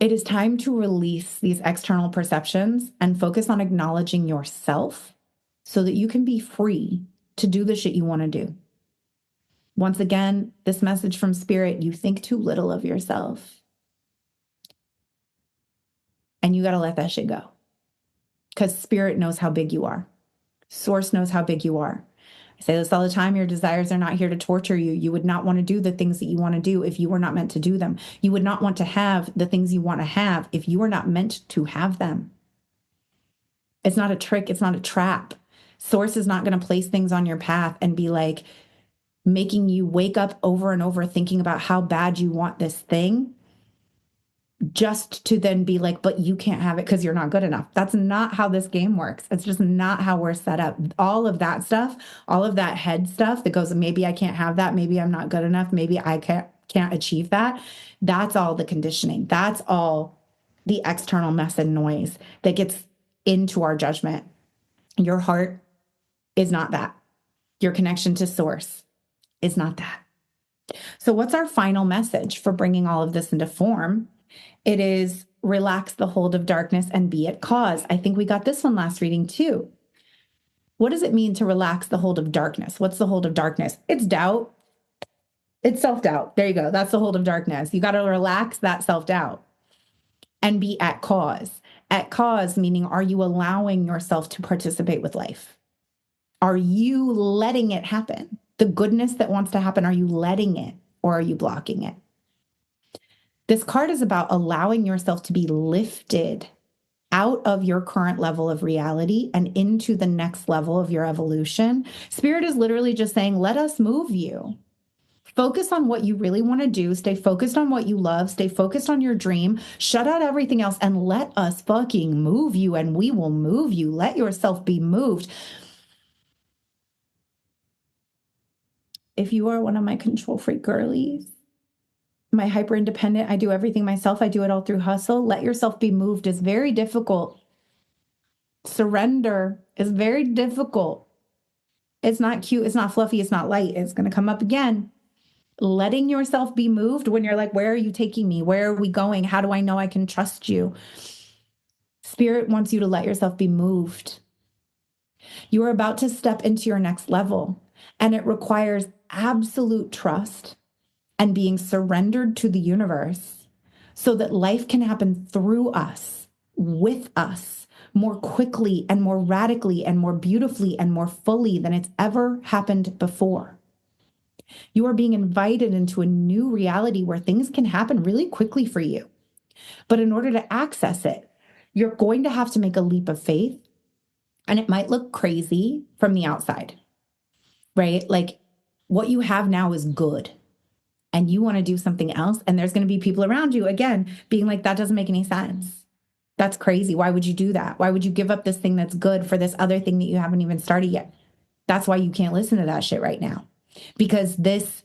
It is time to release these external perceptions and focus on acknowledging yourself so that you can be free to do the shit you want to do. Once again, this message from Spirit, you think too little of yourself. And you got to let that shit go. Because Spirit knows how big you are. Source knows how big you are. I say this all the time. Your desires are not here to torture you. You would not want to do the things that you want to do if you were not meant to do them. You would not want to have the things you want to have if you were not meant to have them. It's not a trick. It's not a trap. Source is not going to place things on your path and be like making you wake up over and over thinking about how bad you want this thing just to then be like, but you can't have it because you're not good enough. That's not how this game works. It's just not how we're set up. All of that stuff, all of that head stuff that goes, maybe I can't have that. Maybe I'm not good enough. Maybe I can't achieve that. That's all the conditioning. That's all the external mess and noise that gets into our judgment. Your heart is not that. Your connection to source is not that. So what's our final message for bringing all of this into form? It is relax the hold of darkness and be at cause. I think we got this one last reading too. What does it mean to relax the hold of darkness? What's the hold of darkness? It's doubt. It's self-doubt. There you go. That's the hold of darkness. You got to relax that self-doubt and be at cause. At cause, meaning, are you allowing yourself to participate with life? Are you letting it happen? The goodness that wants to happen, are you letting it or are you blocking it? This card is about allowing yourself to be lifted out of your current level of reality and into the next level of your evolution. Spirit is literally just saying, let us move you. Focus on what you really want to do. Stay focused on what you love. Stay focused on your dream. Shut out everything else and let us fucking move you, and we will move you. Let yourself be moved. If you are one of my control freak girlies, my hyper independent, I do everything myself. I do it all through hustle. Let yourself be moved is very difficult. Surrender is very difficult. It's not cute. It's not fluffy. It's not light. It's going to come up again. Letting yourself be moved when you're like, where are you taking me? Where are we going? How do I know I can trust you? Spirit wants you to let yourself be moved. You are about to step into your next level, and it requires absolute trust and being surrendered to the universe so that life can happen through us, with us, more quickly and more radically and more beautifully and more fully than it's ever happened before. You are being invited into a new reality where things can happen really quickly for you. But in order to access it, you're going to have to make a leap of faith. And it might look crazy from the outside, right? Like what you have now is good. And you want to do something else. And there's going to be people around you, again, being like, that doesn't make any sense. That's crazy. Why would you do that? Why would you give up this thing that's good for this other thing that you haven't even started yet? That's why you can't listen to that shit right now. Because this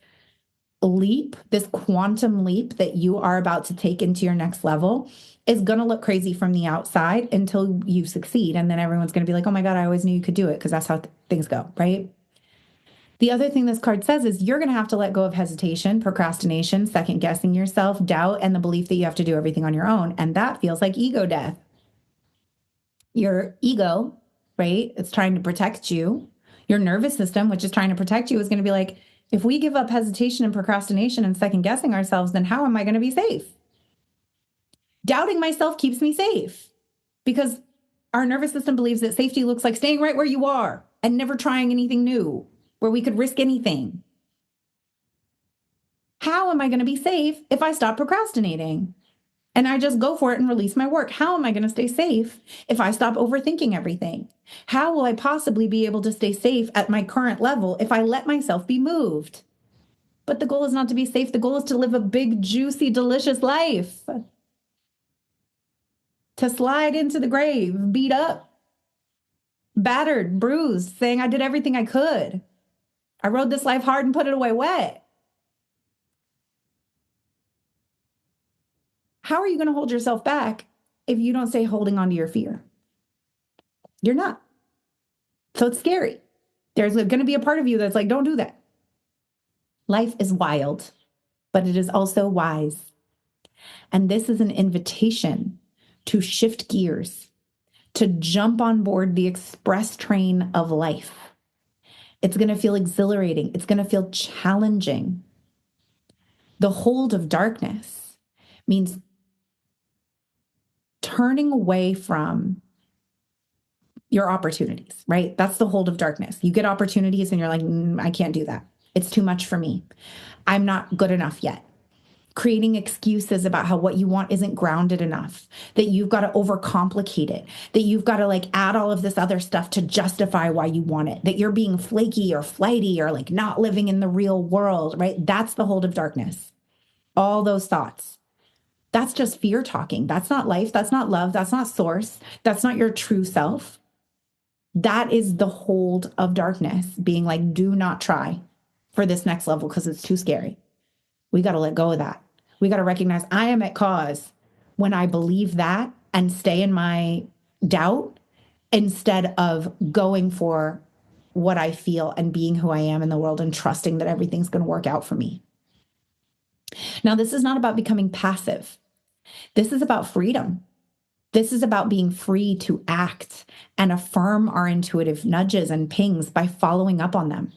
leap, this quantum leap that you are about to take into your next level is going to look crazy from the outside until you succeed. And then everyone's going to be like, oh my God, I always knew you could do it, because that's how things go, right? The other thing this card says is you're going to have to let go of hesitation, procrastination, second guessing yourself, doubt, and the belief that you have to do everything on your own. And that feels like ego death. Your ego, right? It's trying to protect you. Your nervous system, which is trying to protect you, is going to be like, if we give up hesitation and procrastination and second guessing ourselves, then how am I going to be safe? Doubting myself keeps me safe because our nervous system believes that safety looks like staying right where you are and never trying anything new, where we could risk anything. How am I going to be safe if I stop procrastinating and I just go for it and release my work? How am I going to stay safe if I stop overthinking everything? How will I possibly be able to stay safe at my current level if I let myself be moved? But the goal is not to be safe. The goal is to live a big, juicy, delicious life. To slide into the grave, beat up, battered, bruised, saying I did everything I could. I rode this life hard and put it away wet. How are you going to hold yourself back if you don't stay holding on to your fear? You're not. So it's scary. There's going to be a part of you that's like, don't do that. Life is wild, but it is also wise. And this is an invitation to shift gears, to jump on board the express train of life. It's going to feel exhilarating. It's going to feel challenging. The hold of darkness means turning away from your opportunities, right? That's the hold of darkness. You get opportunities and you're like, I can't do that. It's too much for me. I'm not good enough yet. Creating excuses about how what you want isn't grounded enough, that you've got to overcomplicate it, that you've got to like add all of this other stuff to justify why you want it, that you're being flaky or flighty or like not living in the real world, right? That's the hold of darkness. All those thoughts. That's just fear talking. That's not life. That's not love. That's not source. That's not your true self. That is the hold of darkness being like, do not try for this next level because it's too scary. We got to let go of that. We got to recognize I am at cause when I believe that and stay in my doubt instead of going for what I feel and being who I am in the world and trusting that everything's going to work out for me. Now, this is not about becoming passive. This is about freedom. This is about being free to act and affirm our intuitive nudges and pings by following up on them.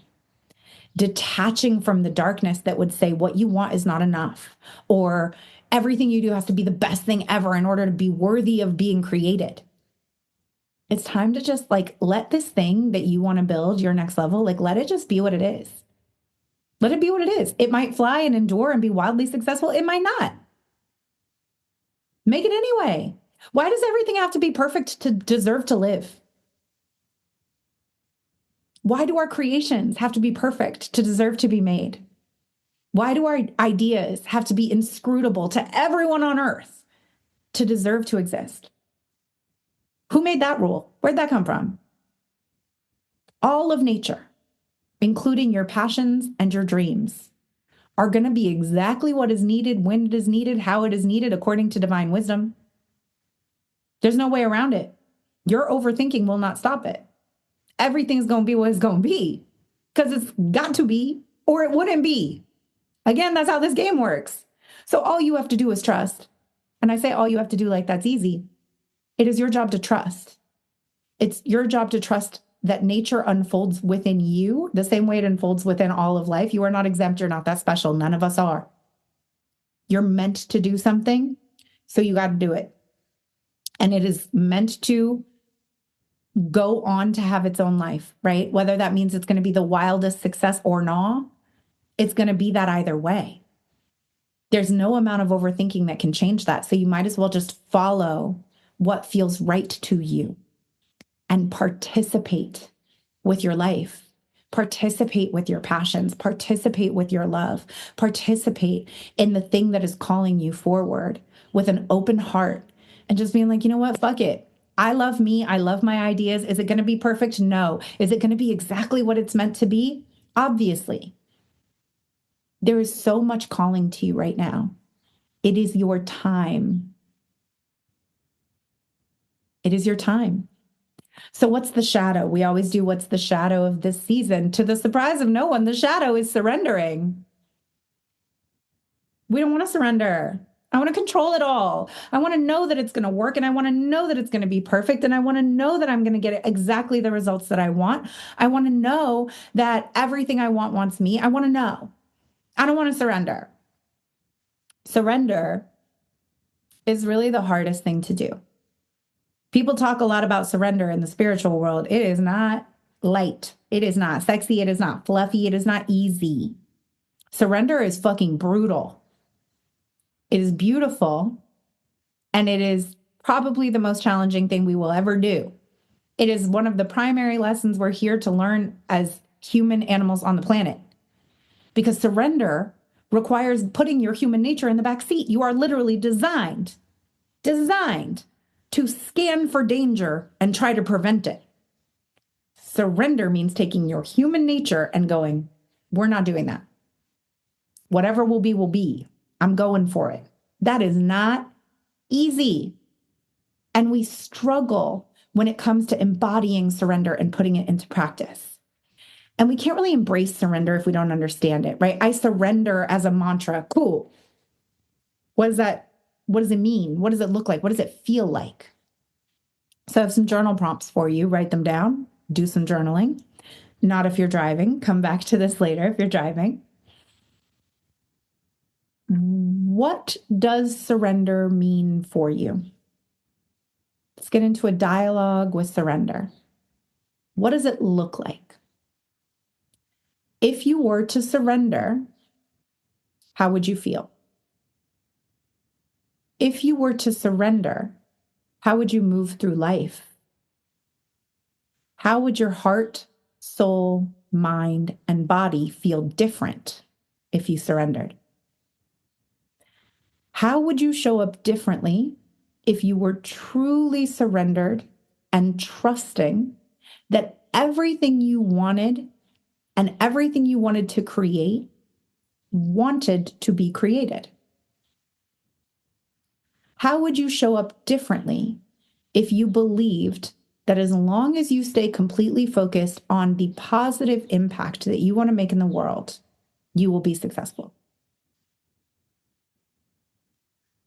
Detaching from the darkness that would say what you want is not enough, or everything you do has to be the best thing ever in order to be worthy of being created. It's time to just like let this thing that you want to build, your next level, like let it just be what it is. Let it be what it is. It might fly and endure and be wildly successful. It might not. Make it anyway. Why does everything have to be perfect to deserve to live? Why do our creations have to be perfect to deserve to be made? Why do our ideas have to be inscrutable to everyone on earth to deserve to exist? Who made that rule? Where'd that come from? All of nature, including your passions and your dreams, are going to be exactly what is needed, when it is needed, how it is needed, according to divine wisdom. There's no way around it. Your overthinking will not stop it. Everything's going to be what it's going to be because it's got to be or it wouldn't be. Again, that's how this game works. So all you have to do is trust. And I say all you have to do like that's easy. It is your job to trust. It's your job to trust that nature unfolds within you the same way it unfolds within all of life. You are not exempt. You're not that special. None of us are. You're meant to do something, so you got to do it. And it is meant to go on to have its own life, right? Whether that means it's going to be the wildest success or not, it's going to be that either way. There's no amount of overthinking that can change that. So you might as well just follow what feels right to you and participate with your life. Participate with your passions, participate with your love, participate in the thing that is calling you forward with an open heart and just being like, you know what, fuck it. I love me. I love my ideas. Is it going to be perfect? No. Is it going to be exactly what it's meant to be? Obviously. There is so much calling to you right now. It is your time. It is your time. So what's the shadow? We always do what's the shadow of this season. To the surprise of no one, the shadow is surrendering. We don't want to surrender. I want to control it all. I want to know that it's going to work, and I want to know that it's going to be perfect, and I want to know that I'm going to get exactly the results that I want. I want to know that everything I want wants me. I want to know. I don't want to surrender. Surrender is really the hardest thing to do. People talk a lot about surrender in the spiritual world. It is not light. It is not sexy. It is not fluffy. It is not easy. Surrender is fucking brutal. It is beautiful. And it is probably the most challenging thing we will ever do. It is one of the primary lessons we're here to learn as human animals on the planet. Because surrender requires putting your human nature in the back seat. You are literally designed to scan for danger and try to prevent it. Surrender means taking your human nature and going, We're not doing that. Whatever will be, will be. I'm going for it. That is not easy. And we struggle when it comes to embodying surrender and putting it into practice. And we can't really embrace surrender if we don't understand it, right? I surrender as a mantra. Cool. What is that? What does it mean? What does it look like? What does it feel like? So I have some journal prompts for you. Write them down. Do some journaling. Not if you're driving. Come back to this later if you're driving. What does surrender mean for you? Let's get into a dialogue with surrender. What does it look like? If you were to surrender, how would you feel? If you were to surrender, how would you move through life? How would your heart, soul, mind, and body feel different if you surrendered? How would you show up differently if you were truly surrendered and trusting that everything you wanted and everything you wanted to create wanted to be created? How would you show up differently if you believed that as long as you stay completely focused on the positive impact that you want to make in the world, you will be successful?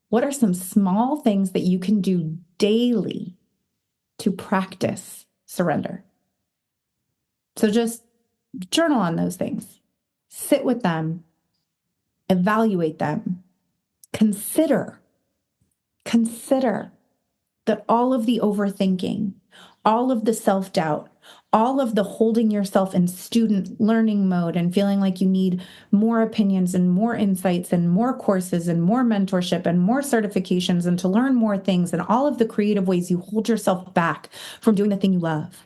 What are some small things that you can do daily to practice surrender? So just journal on those things, sit with them, evaluate them, consider that all of the overthinking, all of the self-doubt, all of the holding yourself in student learning mode and feeling like you need more opinions and more insights and more courses and more mentorship and more certifications and to learn more things and all of the creative ways you hold yourself back from doing the thing you love.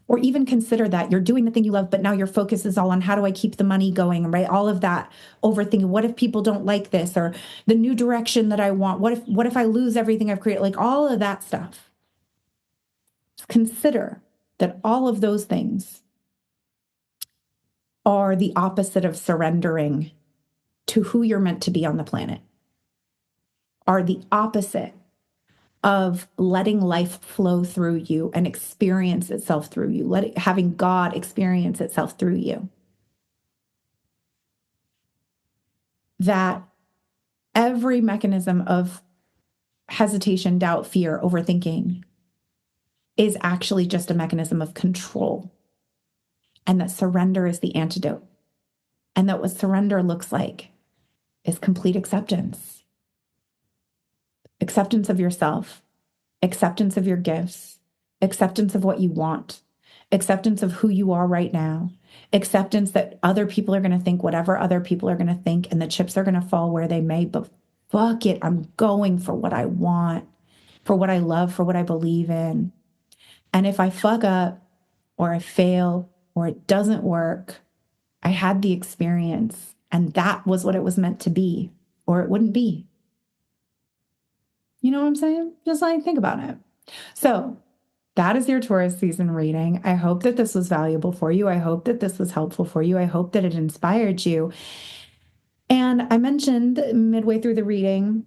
Or even consider that you're doing the thing you love, but now your focus is all on how do I keep the money going, right? All of that overthinking. What if people don't like this or the new direction that I want? What if I lose everything I've created? Like all of that stuff. Consider that all of those things are the opposite of surrendering to who you're meant to be on the planet, are the opposite of letting life flow through you and experience itself through you, having God experience itself through you. That every mechanism of hesitation, doubt, fear, overthinking is actually just a mechanism of control. And that surrender is the antidote. And that what surrender looks like is complete acceptance. Acceptance of yourself, acceptance of your gifts, acceptance of what you want, acceptance of who you are right now, acceptance that other people are going to think whatever other people are going to think and the chips are going to fall where they may, but fuck it, I'm going for what I want, for what I love, for what I believe in. And if I fuck up or I fail or it doesn't work, I had the experience and that was what it was meant to be, or it wouldn't be. You know what I'm saying? Just like think about it. So that is your Taurus season reading. I hope that this was valuable for you. I hope that this was helpful for you. I hope that it inspired you. And I mentioned midway through the reading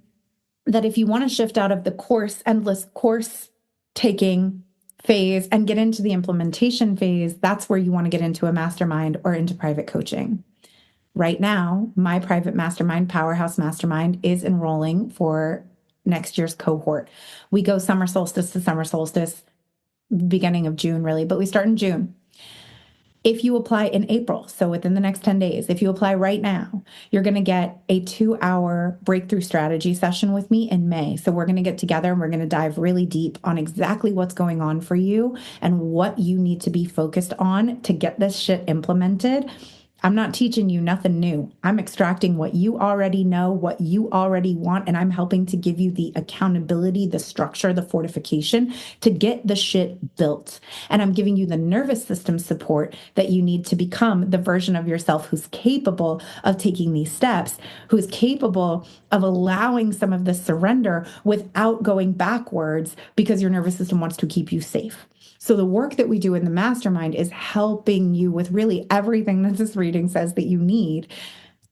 that if you want to shift out of the endless course taking phase and get into the implementation phase, that's where you want to get into a mastermind or into private coaching. Right now, my private mastermind, Powerhouse Mastermind, is enrolling for next year's cohort. We go summer solstice to summer solstice, beginning of June, really, but we start in June. If you apply in April, so within the next 10 days, if you apply right now, you're going to get a 2-hour breakthrough strategy session with me in May. So we're going to get together and we're going to dive really deep on exactly what's going on for you and what you need to be focused on to get this shit implemented. I'm not teaching you nothing new. I'm extracting what you already know, what you already want, and I'm helping to give you the accountability, the structure, the fortification to get the shit built. And I'm giving you the nervous system support that you need to become the version of yourself who's capable of taking these steps, who's capable of allowing some of the surrender without going backwards because your nervous system wants to keep you safe. So the work that we do in the mastermind is helping you with really everything that this reading says that you need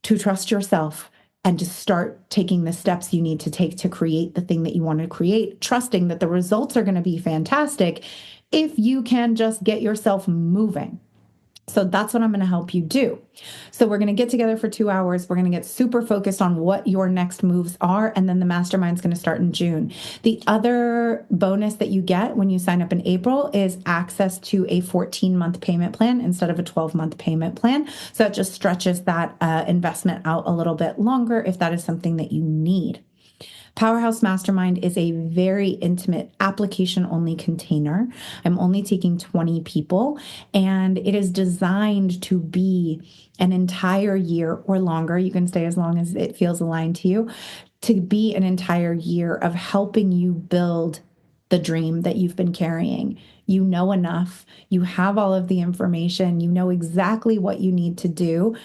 to trust yourself and to start taking the steps you need to take to create the thing that you want to create, trusting that the results are going to be fantastic if you can just get yourself moving. So that's what I'm going to help you do. So we're going to get together for 2 hours. We're going to get super focused on what your next moves are. And then the mastermind's going to start in June. The other bonus that you get when you sign up in April is access to a 14-month payment plan instead of a 12-month payment plan. So it just stretches that investment out a little bit longer if that is something that you need. Powerhouse Mastermind is a very intimate application-only container. I'm only taking 20 people, and it is designed to be an entire year or longer. You can stay as long as it feels aligned to you, to be an entire year of helping you build the dream that you've been carrying. You know enough. You have all of the information. You know exactly what you need to do.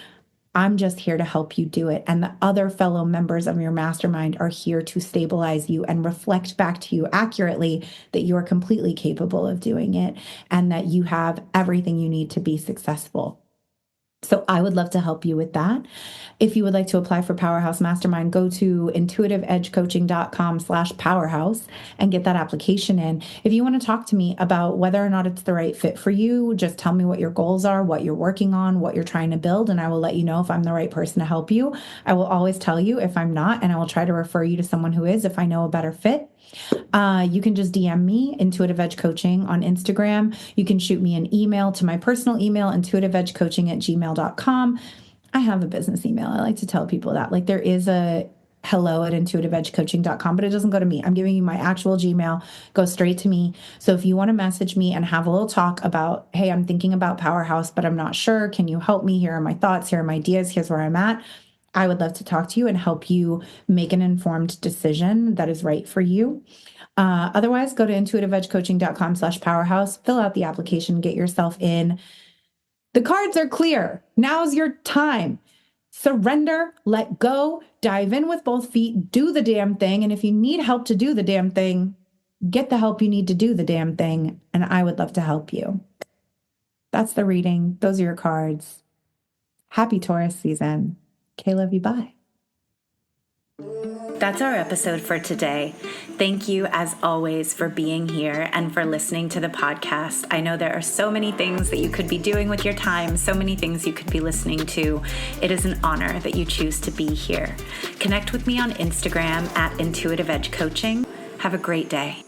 I'm just here to help you do it. And the other fellow members of your mastermind are here to stabilize you and reflect back to you accurately that you are completely capable of doing it and that you have everything you need to be successful. So I would love to help you with that. If you would like to apply for Powerhouse Mastermind, go to intuitiveedgecoaching.com/powerhouse and get that application in. If you want to talk to me about whether or not it's the right fit for you, just tell me what your goals are, what you're working on, what you're trying to build, and I will let you know if I'm the right person to help you. I will always tell you if I'm not, and I will try to refer you to someone who is if I know a better fit. You can just DM me, Intuitive Edge Coaching, on Instagram. You can shoot me an email to my personal email, intuitiveedgecoaching@gmail.com. I have a business email. I like to tell people that. Like, there is a hello@intuitiveedgecoaching.com, but it doesn't go to me. I'm giving you my actual Gmail. Go straight to me. So if you want to message me and have a little talk about, hey, I'm thinking about Powerhouse, but I'm not sure. Can you help me? Here are my thoughts. Here are my ideas. Here's where I'm at. I would love to talk to you and help you make an informed decision that is right for you. Otherwise, go to intuitiveedgecoaching.com/powerhouse, fill out the application, get yourself in. The cards are clear. Now's your time. Surrender, let go, dive in with both feet, do the damn thing. And if you need help to do the damn thing, get the help you need to do the damn thing. And I would love to help you. That's the reading. Those are your cards. Happy Taurus season. Okay, love you. Bye. That's our episode for today. Thank you, as always, for being here and for listening to the podcast. I know there are so many things that you could be doing with your time, so many things you could be listening to. It is an honor that you choose to be here. Connect with me on Instagram @Intuitive Edge Coaching. Have a great day.